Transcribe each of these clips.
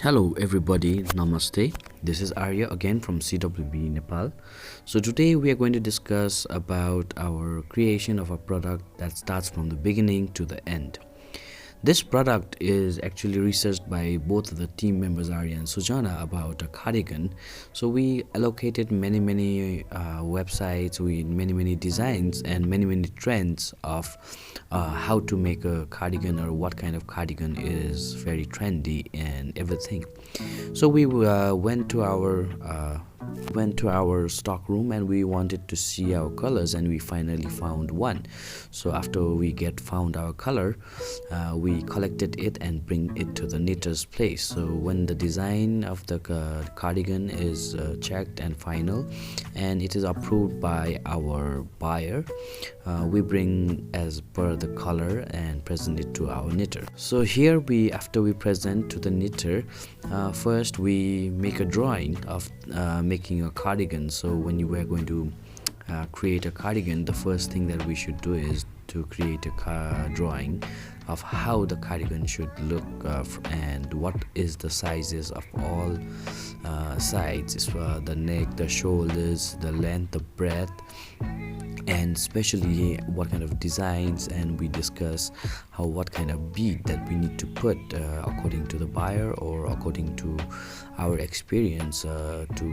Hello everybody, Namaste. This is Arya again from CWB Nepal. So today we are going to discuss about our creation of a product that starts from the beginning to the end. This product is actually researched by both of the team members Arya and Sujana about a cardigan. So we allocated many websites with many designs and many trends of how to make a cardigan or what kind of cardigan is very trendy and everything. So we went to our stock room and we wanted to see our colors, and we finally found one. So after we found our color, we collected it and bring it to the knitter's place. So when the design of the cardigan is checked and final and it is approved by our buyer, we bring as per the color and present it to our knitter. So here after we present to the knitter, first we make a drawing of making a cardigan. So when you were going to create a cardigan, the first thing that we should do is to create a drawing of how the cardigan should look and what is the sizes of all sides, the neck, the shoulders, the length, the breadth, and especially what kind of designs. And we discuss what kind of bead that we need to put according to the buyer or according to our experience to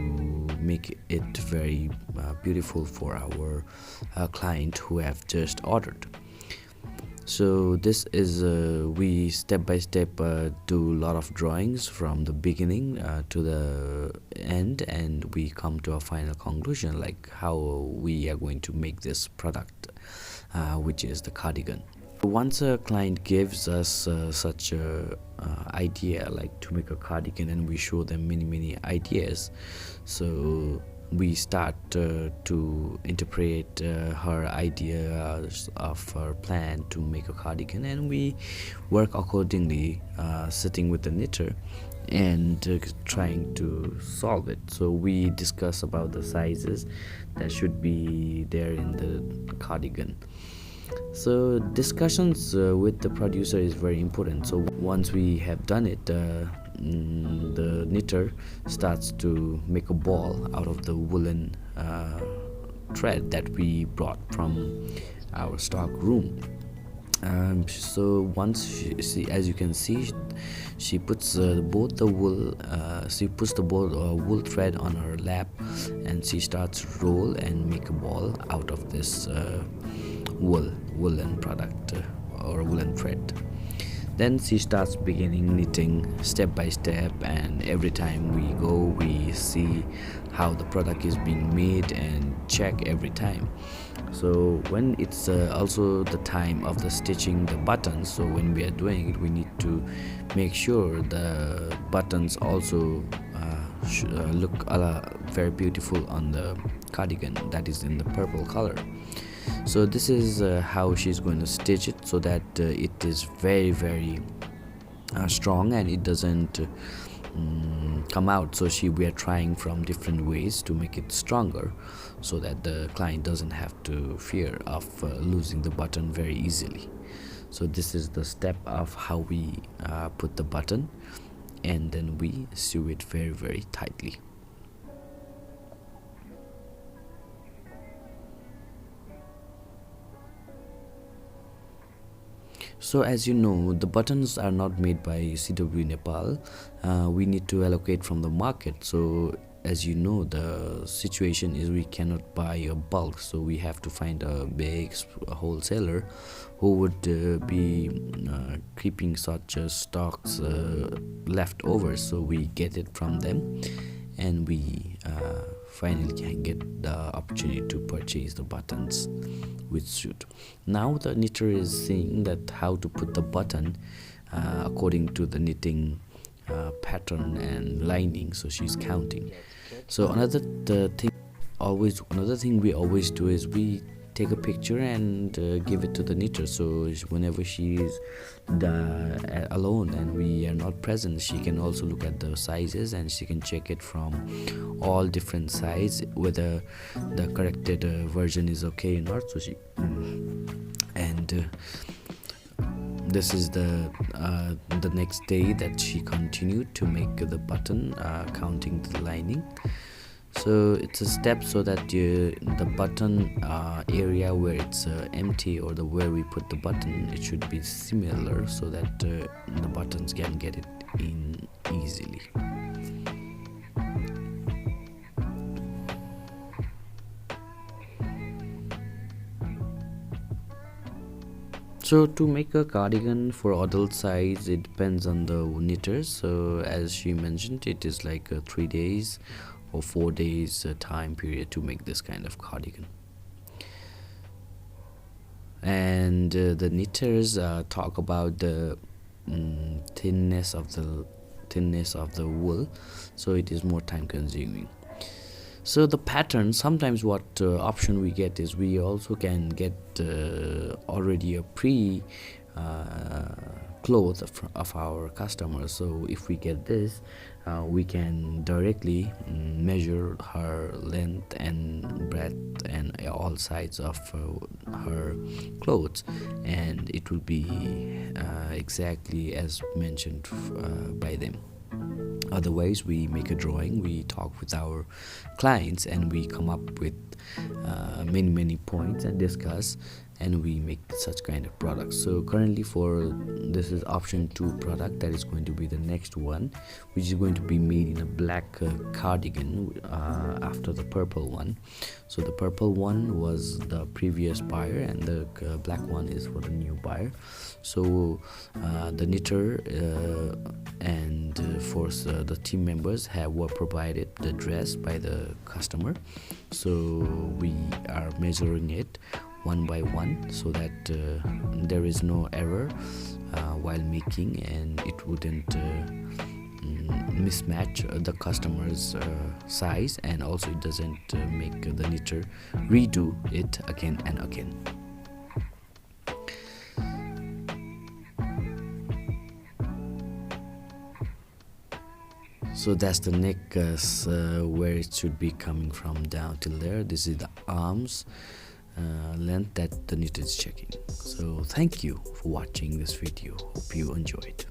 make it very beautiful for our client who have just ordered. So this is we step by step do a lot of drawings from the beginning to the end, and we come to a final conclusion like how we are going to make this product, which is the cardigan. Once a client gives us such a idea like to make a cardigan, and we show them many ideas, so we start to interpret her ideas of her plan to make a cardigan, and we work accordingly, sitting with the knitter and trying to solve it. So we discuss about the sizes that should be there in the cardigan. So discussions with the producer is very important. So once we have done it, the knitter starts to make a ball out of the woolen thread that we brought from our stock room. So once she, as you can see, she puts both the wool she puts the wool thread on her lap, and she starts to roll and make a ball out of this woolen product or woolen thread. Then she starts beginning knitting step by step, and every time we go we see how the product is being made and check every time. So when it's also the time of the stitching the buttons, so when we are doing it we need to make sure the buttons also look very beautiful on the cardigan that is in the purple color. So this is how she's going to stitch it so that it is very strong and it doesn't come out. So we are trying from different ways to make it stronger so that the client doesn't have to fear of losing the button very easily. So this is the step of how we put the button, and then we sew it very tightly. So as you know, the buttons are not made by CW Nepal. We need to allocate from the market. So as you know, the situation is we cannot buy a bulk, so we have to find a big wholesaler who would be keeping such stocks left over. So we get it from them, and we finally can get the opportunity to purchase the buttons which suit. Now the knitter is seeing that how to put the button according to the knitting pattern and lining, so she's counting. So another thing we always do is we take a picture and give it to the knitter, so whenever she is alone and we are not present, she can also look at the sizes and she can check it from all different sides whether the corrected version is okay or not. So she and this is the next day that she continued to make the button, counting the lining. So it's a step so that the button area where it's empty, or the where we put the button, it should be similar so that the buttons can get it in easily. So to make a cardigan for adult size, it depends on the knitters. So as she mentioned, it is like 3 days or 4 days time period to make this kind of cardigan. And the knitters talk about the thinness of the wool, so it is more time consuming. So the pattern, sometimes what option we get is we also can get already a pre clothes of our customers. So if we get this, we can directly measure her length and breadth and all sides of her clothes, and it will be exactly as mentioned by them. Otherwise, we make a drawing, we talk with our clients, and we come up with many points and discuss, and we make such kind of products. So currently this is option 2 product, that is going to be the next one, which is going to be made in a black cardigan after the purple one. So the purple one was the previous buyer, and the black one is for the new buyer. So the knitter and the team members were provided the dress by the customer. So we are measuring it one by one so that there is no error while making, and it wouldn't mismatch the customer's size, and also it doesn't make the knitter redo it again and again. So that's the neck, where it should be coming from down till there. This is the arms length that the knitter is checking. So thank you for watching this video. Hope you enjoyed.